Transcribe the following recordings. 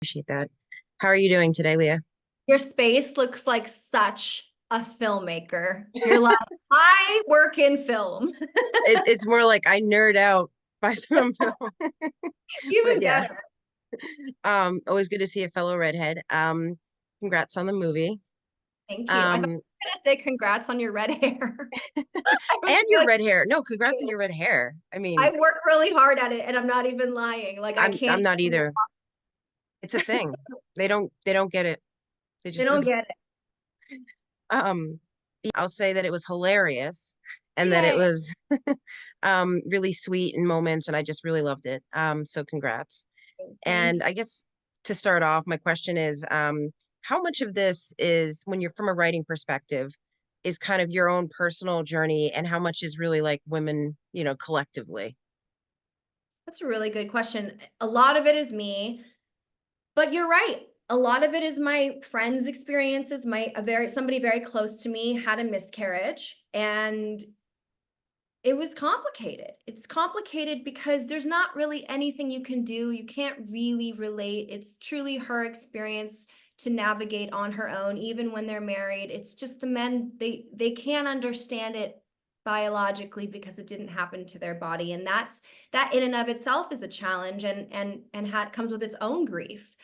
Appreciate that. How are you doing today, Leah? Your space looks like such a filmmaker. You're like, I work in film. It's more like I nerd out by film, but Even yeah. better. Always good to see a fellow redhead. Congrats on the movie. Thank you. I thought Um, you were gonna say congrats on your red hair. I was and gonna be your like, red hair. No, thank congrats on you. your red hair. I I mean, work really hard at it and I'm not even lying. Like I I'm can't not even either. It's a thing. They don't get it. They they just don't don't. get it. Um, I'll say that it was hilarious and that it Yay. was really sweet in moments, and I just really loved it. So congrats. Thank And you. I guess to start off, my question is, how much of this is, when you're from a writing perspective, is kind of your own personal journey, and how much is really like women, collectively? That's a really good question. A lot of it is me. But you're right. A lot of it is my friends' experiences. Somebody very close to me had a miscarriage and it was complicated. It's complicated because there's not really anything you can do. You can't really relate. It's truly her experience to navigate on her own, even when they're married. It's just the men, they can't understand it biologically because it didn't happen to their body. And that in and of itself is a challenge and comes with its own grief.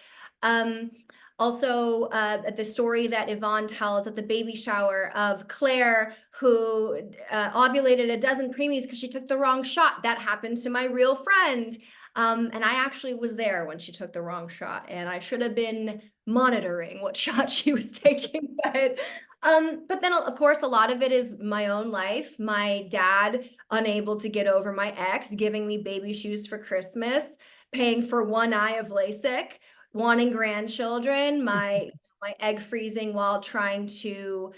Um, Also, the story that Yvonne tells at the baby shower of Claire, who ovulated a dozen preemies because she took the wrong shot. That happened to my real friend. And I actually was there when she took the wrong shot, and I should have been monitoring what shot she was taking. But then, of course, a lot of it is my own life. My dad unable to get over my ex, giving me baby shoes for Christmas, paying for one eye of LASIK, wanting grandchildren, my egg freezing while trying to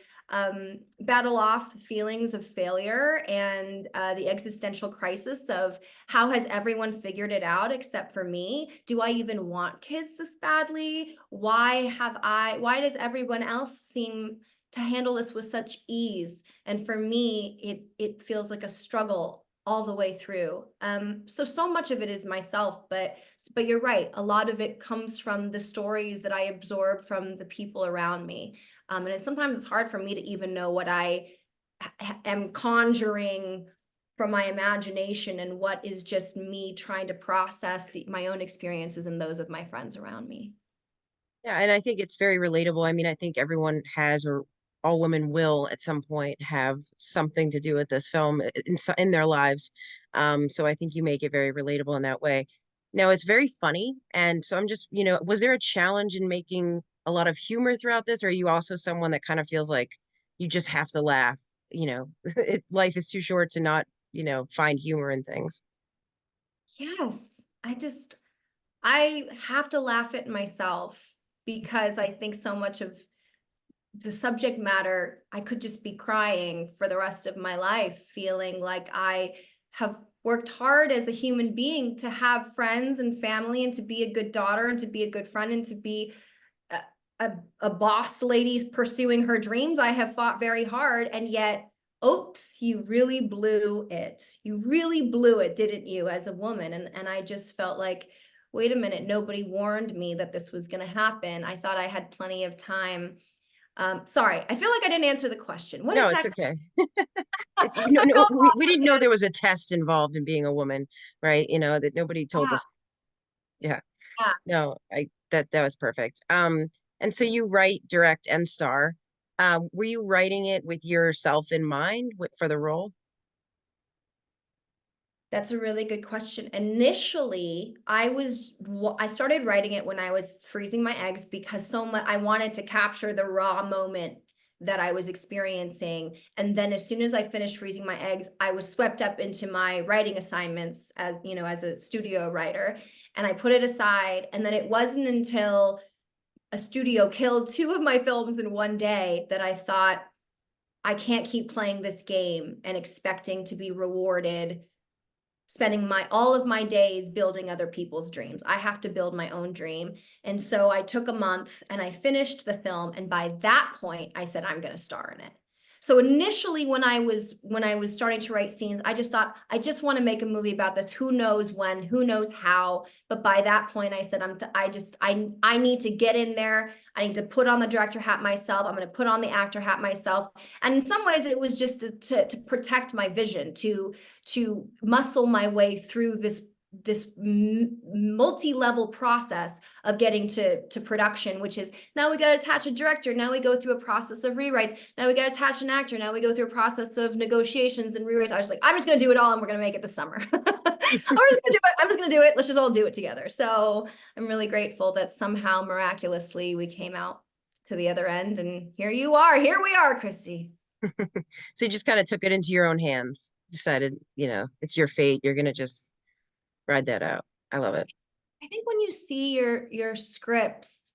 battle off the feelings of failure and the existential crisis of how has everyone figured it out except for me? Do I even want kids this badly? Why does everyone else seem to handle this with such ease? And for me, it feels like a struggle all the way through. So much of it is myself, but you're right. A lot of it comes from the stories that I absorb from the people around me. Sometimes it's hard for me to even know what I am conjuring from my imagination and what is just me trying to process my own experiences and those of my friends around me. Yeah, and I think it's very relatable. I mean, I think everyone has, or all women will at some point have something to do with this film in their lives. So I think you make it very relatable in that way. Now, it's very funny, and so I'm just, was there a challenge in making a lot of humor throughout this, or are you also someone that kind of feels like you just have to laugh? Life is too short to not, find humor in things. Yes, I have to laugh at myself because I think so much of the subject matter, I could just be crying for the rest of my life, feeling like I have worked hard as a human being to have friends and family and to be a good daughter and to be a good friend and to be a, a boss lady pursuing her dreams. I have fought very hard, and yet, oops, you really blew it. You really blew it, didn't you, as a woman? And I just felt like, wait a minute, nobody warned me that this was going to happen. I thought I had plenty of time. Sorry, I feel like I didn't answer the question. What No, it's exactly? okay. It's no, I no, feel we didn't know there was a test involved in being a woman, right? That nobody told yeah, us. Yeah. yeah. No, that was perfect. And so you write, direct, and star. Were you writing it with yourself in mind for the role? That's a really good question. Initially, I started writing it when I was freezing my eggs because so much I wanted to capture the raw moment that I was experiencing. And then as soon as I finished freezing my eggs, I was swept up into my writing assignments as a studio writer, and I put it aside. And then it wasn't until a studio killed two of my films in one day that I thought, I can't keep playing this game and expecting to be rewarded spending my all of my days building other people's dreams. I have to build my own dream. And so I took a month and I finished the film. And by that point, I said, I'm going to star in it. So initially when I was starting to write scenes, I just thought, I just want to make a movie about this. Who knows when, who knows how. But by that point I said, I need to get in there. I need to put on the director hat myself. I'm going to put on the actor hat myself. And in some ways it was just to protect my vision, to muscle my way through this multi-level process of getting to production, which is, now we got to attach a director, now we go through a process of rewrites, now we got to attach an actor, now we go through a process of negotiations and rewrites. I was like, I'm just going to do it all and we're going to make it this summer. I'm just going to do it. I'm just going to do it. Let's just all do it together. So I'm really grateful that somehow miraculously we came out to the other end, and here we are, Kristy. So you just kind of took it into your own hands, decided, it's your fate. You're gonna just ride that out. I love it. I think when you see your scripts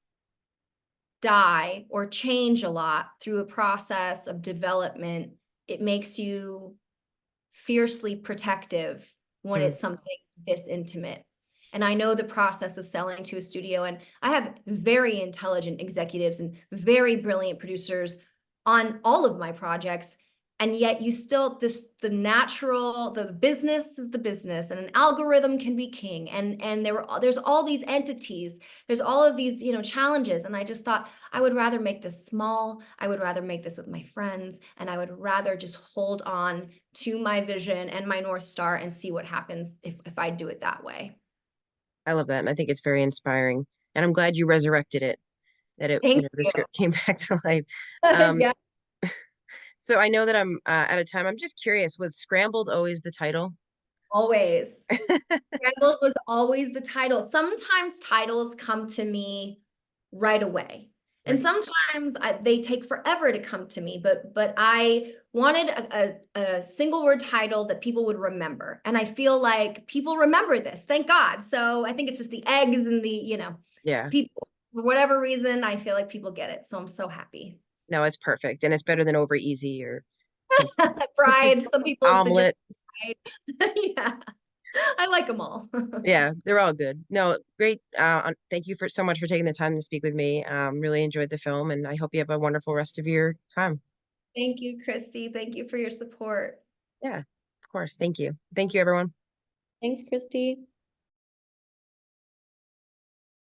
die or change a lot through a process of development, it makes you fiercely protective when Hmm. it's something this intimate. And I know the process of selling to a studio, and I have very intelligent executives and very brilliant producers on all of my projects. And yet you still, the business is the business, and an algorithm can be king. And there's all these entities, there's all of these, challenges. And I just thought, I would rather make this small. I would rather make this with my friends. And I would rather just hold on to my vision and my North Star and see what happens if I do it that way. I love that. And I think it's very inspiring. And I'm glad you resurrected it, that Thank the you. script came back to life. Um, Yeah, so I know that I'm out of time. I'm just curious, was Scrambled always the title? always. Scrambled was always the title. Sometimes titles come to me right away. And Right. sometimes they take forever to come to me, but I wanted a single word title that people would remember. And I feel like people remember this, thank God. So I think it's just the eggs and Yeah. people, for whatever reason, I feel like people get it. So I'm so happy. No, it's perfect. And it's better than Over Easy or some Fried, some people have suggested omelet. fried. Yeah, I like them all. Yeah, they're all good. No, great. Thank you for so much for taking the time to speak with me. Really enjoyed the film, and I hope you have a wonderful rest of your time. Thank you, Kristy. Thank you for your support. Yeah, of course. Thank you. Thank you, everyone. Thanks, Kristy.